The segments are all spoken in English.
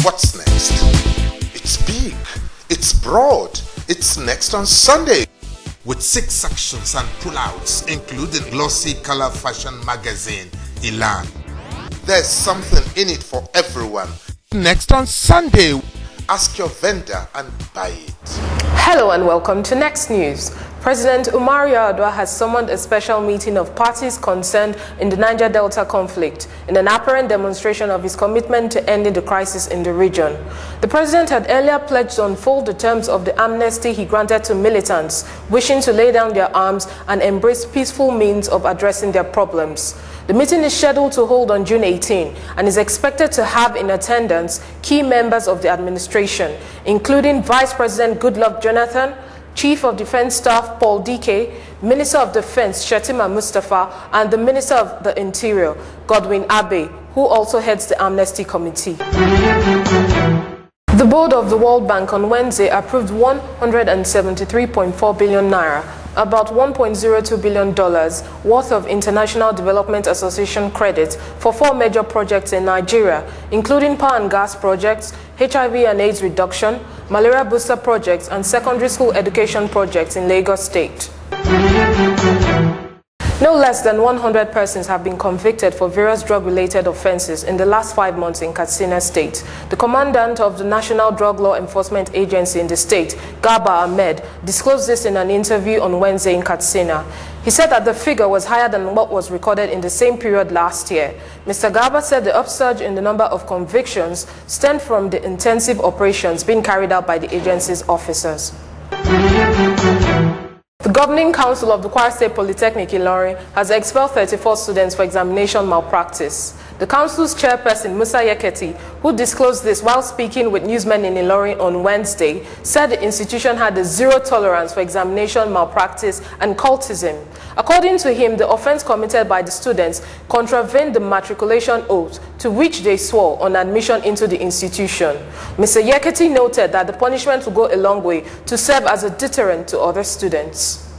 What's next? It's big, it's broad, it's next on Sunday. With 6 sections and pullouts, including glossy color fashion magazine, Elan. There's something in it for everyone. Next on Sunday. Ask your vendor and buy it. Hello and welcome to Next News. President Umaru Yar'Adua has summoned a special meeting of parties concerned in the Niger Delta conflict in an apparent demonstration of his commitment to ending the crisis in the region. The president had earlier pledged to unfold the terms of the amnesty he granted to militants wishing to lay down their arms and embrace peaceful means of addressing their problems. The meeting is scheduled to hold on June 18 and is expected to have in attendance key members of the administration, including Vice President Goodluck Jonathan, Chief of Defense Staff Paul Dike, Minister of Defense Shetima Mustafa, and the Minister of the Interior Godwin Abe, who also heads the Amnesty Committee. The board of the World Bank on Wednesday approved 173.4 billion naira, about $1.02 billion worth of International Development Association credit for 4 major projects in Nigeria, including power and gas projects, HIV and AIDS reduction, malaria booster projects, and secondary school education projects in Lagos State. No less than 100 persons have been convicted for various drug-related offenses in the last 5 months in Katsina State. The commandant of the National Drug Law Enforcement Agency in the state, Garba Ahmed, disclosed this in an interview on Wednesday in Katsina. He said that the figure was higher than what was recorded in the same period last year. Mr. Garba said the upsurge in the number of convictions stemmed from the intensive operations being carried out by the agency's officers. The Governing Council of the Kwara State Polytechnic Ilorin has expelled 34 students for examination malpractice. The council's chairperson, Musa Yeketi, who disclosed this while speaking with newsmen in Ilorin on Wednesday, said the institution had a zero tolerance for examination malpractice and cultism. According to him, the offense committed by the students contravened the matriculation oath to which they swore on admission into the institution. Mr. Yeketi noted that the punishment will go a long way to serve as a deterrent to other students.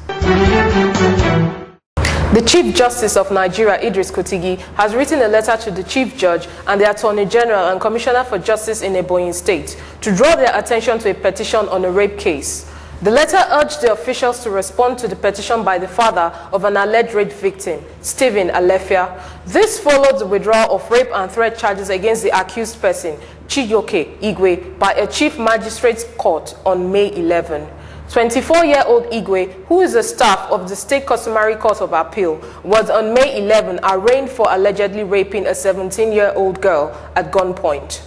The Chief Justice of Nigeria, Idris Kutigi, has written a letter to the Chief Judge and the Attorney General and Commissioner for Justice in Ebonyi State to draw their attention to a petition on a rape case. The letter urged the officials to respond to the petition by the father of an alleged rape victim, Stephen Alefia. This followed the withdrawal of rape and threat charges against the accused person, Chijoke Igwe, by a Chief Magistrate's Court on May 11. 24-year-old Igwe, who is a staff of the State Customary Court of Appeal, was on May 11 arraigned for allegedly raping a 17-year-old girl at gunpoint.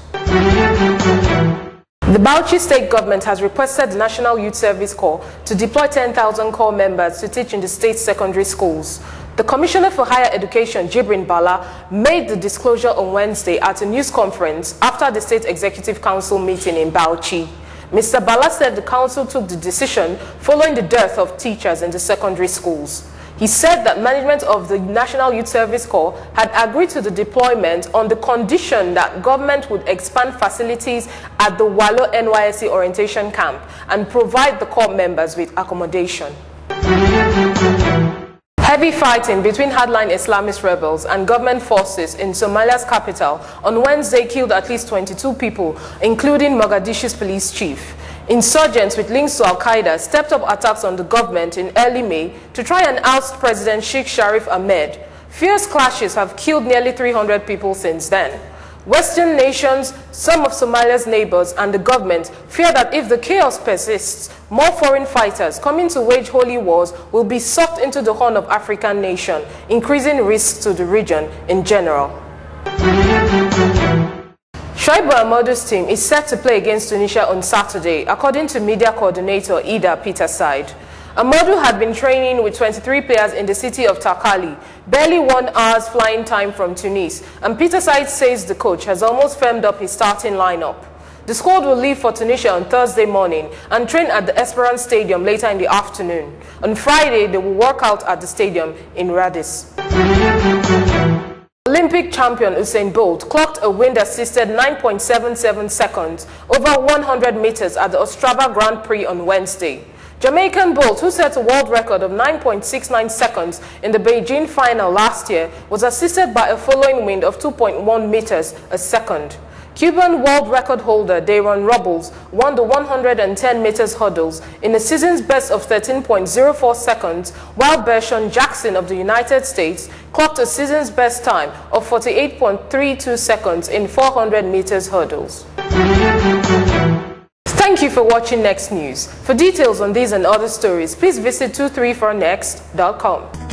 The Bauchi State government has requested the National Youth Service Corps to deploy 10,000 corps members to teach in the state's secondary schools. The Commissioner for Higher Education, Jibrin Bala, made the disclosure on Wednesday at a news conference after the State Executive Council meeting in Bauchi. Mr. Bala said the council took the decision following the dearth of teachers in the secondary schools. He said that management of the National Youth Service Corps had agreed to the deployment on the condition that government would expand facilities at the Walo NYSC orientation camp and provide the corps members with accommodation. Heavy fighting between hardline Islamist rebels and government forces in Somalia's capital on Wednesday killed at least 22 people, including Mogadishu's police chief. Insurgents with links to Al-Qaeda stepped up attacks on the government in early May to try and oust President Sheikh Sharif Ahmed. Fierce clashes have killed nearly 300 people since then. Western nations, some of Somalia's neighbors, and the government fear that if the chaos persists, more foreign fighters coming to wage holy wars will be sucked into the Horn of African nation, increasing risks to the region in general. Shoaibu Amadu's team is set to play against Tunisia on Saturday, according to media coordinator Ida Peterside. Amadu had been training with 23 players in the city of Takali, barely 1 hour's flying time from Tunis, and Peterside says the coach has almost firmed up his starting lineup. The squad will leave for Tunisia on Thursday morning and train at the Esperance Stadium later in the afternoon. On Friday, they will work out at the stadium in Radis. Olympic champion Usain Bolt clocked a wind-assisted 9.77 seconds over 100 meters at the Ostrava Grand Prix on Wednesday. Jamaican Bolt, who set a world record of 9.69 seconds in the Beijing final last year, was assisted by a following wind of 2.1 meters a second. Cuban world record holder Daron Robles won the 110 meters hurdles in a season's best of 13.04 seconds, while Bershon Jackson of the United States clocked a season's best time of 48.32 seconds in 400 meters hurdles. Thank you for watching Next News. For details on these and other stories, please visit 234next.com.